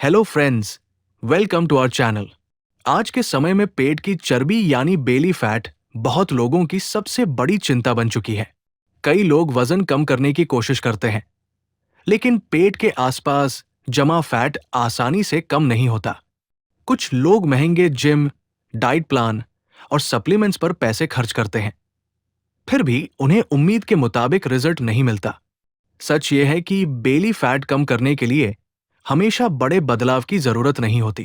Hello friends, welcome to our channel. आज के समय में पेट की चर्बी यानी बेली फैट बहुत लोगों की सबसे बड़ी चिंता बन चुकी है। कई लोग वजन कम करने की कोशिश करते हैं, लेकिन पेट के आसपास जमा फैट आसानी से कम नहीं होता। कुछ लोग महंगे जिम, डाइट प्लान और सप्लीमेंट्स पर पैसे खर्च करते हैं, फिर भी उन्हें उम्मीद के मुताबिक रिजल्ट नहीं मिलता। सच ये है कि बेली फैट कम करने के लिए हमेशा बड़े बदलाव की जरूरत नहीं होती।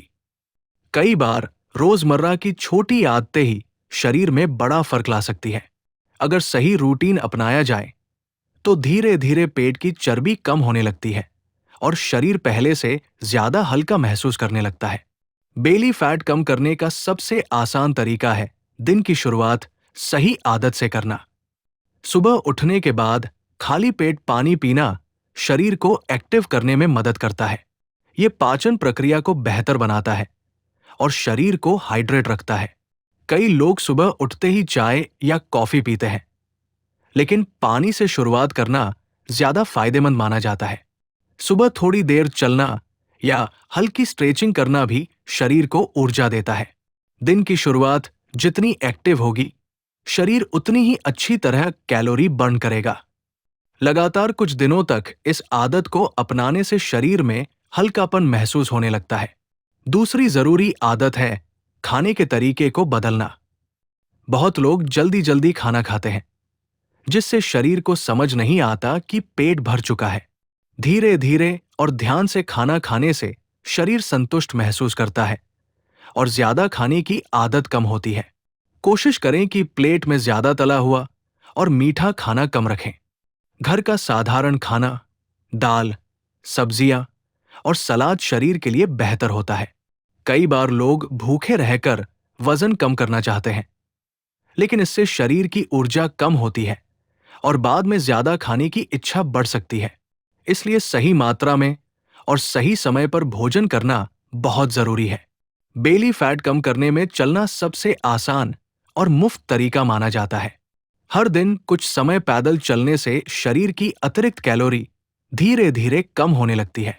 कई बार रोजमर्रा की छोटी आदतें ही शरीर में बड़ा फर्क ला सकती है। अगर सही रूटीन अपनाया जाए तो धीरे धीरे पेट की चर्बी कम होने लगती है और शरीर पहले से ज्यादा हल्का महसूस करने लगता है। बेली फैट कम करने का सबसे आसान तरीका है दिन की शुरुआत सही आदत से करना। सुबह उठने के बाद खाली पेट पानी पीना शरीर को एक्टिव करने में मदद करता है। ये पाचन प्रक्रिया को बेहतर बनाता है और शरीर को हाइड्रेट रखता है। कई लोग सुबह उठते ही चाय या कॉफी पीते हैं, लेकिन पानी से शुरुआत करना ज्यादा फायदेमंद माना जाता है। सुबह थोड़ी देर चलना या हल्की स्ट्रेचिंग करना भी शरीर को ऊर्जा देता है। दिन की शुरुआत जितनी एक्टिव होगी, शरीर उतनी ही अच्छी तरह कैलोरी बर्न करेगा। लगातार कुछ दिनों तक इस आदत को अपनाने से शरीर में हल्कापन महसूस होने लगता है। दूसरी जरूरी आदत है खाने के तरीके को बदलना। बहुत लोग जल्दी जल्दी खाना खाते हैं, जिससे शरीर को समझ नहीं आता कि पेट भर चुका है। धीरे धीरे और ध्यान से खाना खाने से शरीर संतुष्ट महसूस करता है और ज्यादा खाने की आदत कम होती है। कोशिश करें कि प्लेट में ज्यादा तला हुआ और मीठा खाना कम रखें। घर का साधारण खाना, दाल, सब्जियां और सलाद शरीर के लिए बेहतर होता है। कई बार लोग भूखे रहकर वजन कम करना चाहते हैं, लेकिन इससे शरीर की ऊर्जा कम होती है और बाद में ज्यादा खाने की इच्छा बढ़ सकती है। इसलिए सही मात्रा में और सही समय पर भोजन करना बहुत जरूरी है। बेली फैट कम करने में चलना सबसे आसान और मुफ्त तरीका माना जाता है। हर दिन कुछ समय पैदल चलने से शरीर की अतिरिक्त कैलोरी धीरे धीरे कम होने लगती है।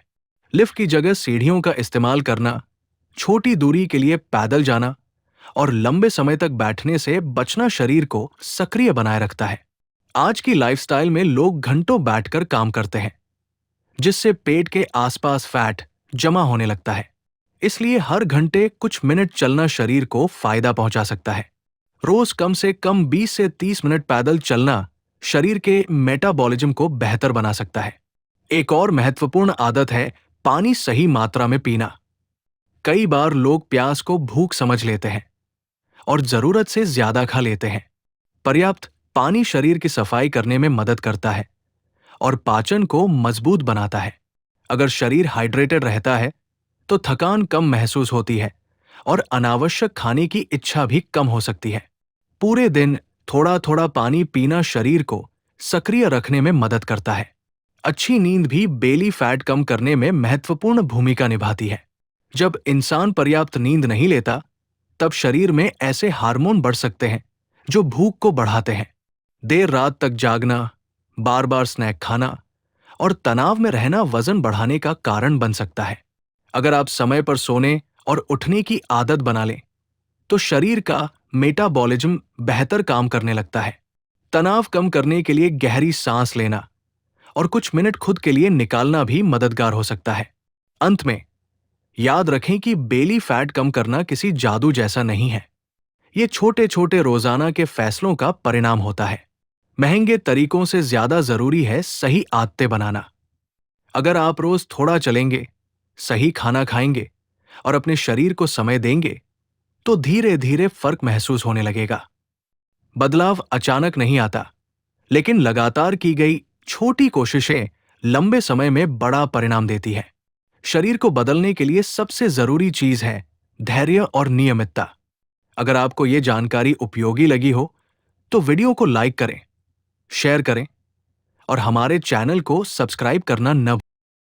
लिफ्ट की जगह सीढ़ियों का इस्तेमाल करना, छोटी दूरी के लिए पैदल जाना और लंबे समय तक बैठने से बचना शरीर को सक्रिय बनाए रखता है। आज की लाइफस्टाइल में लोग घंटों बैठकर काम करते हैं, जिससे पेट के आसपास फैट जमा होने लगता है। इसलिए हर घंटे कुछ मिनट चलना शरीर को फायदा पहुंचा सकता है। रोज कम से कम 20 से 30 मिनट पैदल चलना शरीर के मेटाबॉलिज्म को बेहतर बना सकता है। एक और महत्वपूर्ण आदत है पानी सही मात्रा में पीना। कई बार लोग प्यास को भूख समझ लेते हैं और जरूरत से ज्यादा खा लेते हैं। पर्याप्त पानी शरीर की सफाई करने में मदद करता है और पाचन को मजबूत बनाता है। अगर शरीर हाइड्रेटेड रहता है तो थकान कम महसूस होती है और अनावश्यक खाने की इच्छा भी कम हो सकती है। पूरे दिन थोड़ा थोड़ा पानी पीना शरीर को सक्रिय रखने में मदद करता है। अच्छी नींद भी बेली फैट कम करने में महत्वपूर्ण भूमिका निभाती है। जब इंसान पर्याप्त नींद नहीं लेता, तब शरीर में ऐसे हार्मोन बढ़ सकते हैं जो भूख को बढ़ाते हैं। देर रात तक जागना, बार बार स्नैक खाना और तनाव में रहना वजन बढ़ाने का कारण बन सकता है। अगर आप समय पर सोने और उठने की आदत बना लें, तो शरीर का मेटाबॉलिज्म बेहतर काम करने लगता है। तनाव कम करने के लिए गहरी सांस लेना और कुछ मिनट खुद के लिए निकालना भी मददगार हो सकता है। अंत में याद रखें कि बेली फैट कम करना किसी जादू जैसा नहीं है। ये छोटे छोटे रोजाना के फैसलों का परिणाम होता है। महंगे तरीकों से ज्यादा जरूरी है सही आदतें बनाना। अगर आप रोज थोड़ा चलेंगे, सही खाना खाएंगे और अपने शरीर को समय देंगे, तो धीरे धीरे फर्क महसूस होने लगेगा। बदलाव अचानक नहीं आता, लेकिन लगातार की गई छोटी कोशिशें लंबे समय में बड़ा परिणाम देती है। शरीर को बदलने के लिए सबसे जरूरी चीज है धैर्य और नियमितता। अगर आपको ये जानकारी उपयोगी लगी हो, तो वीडियो को लाइक करें, शेयर करें और हमारे चैनल को सब्सक्राइब करना न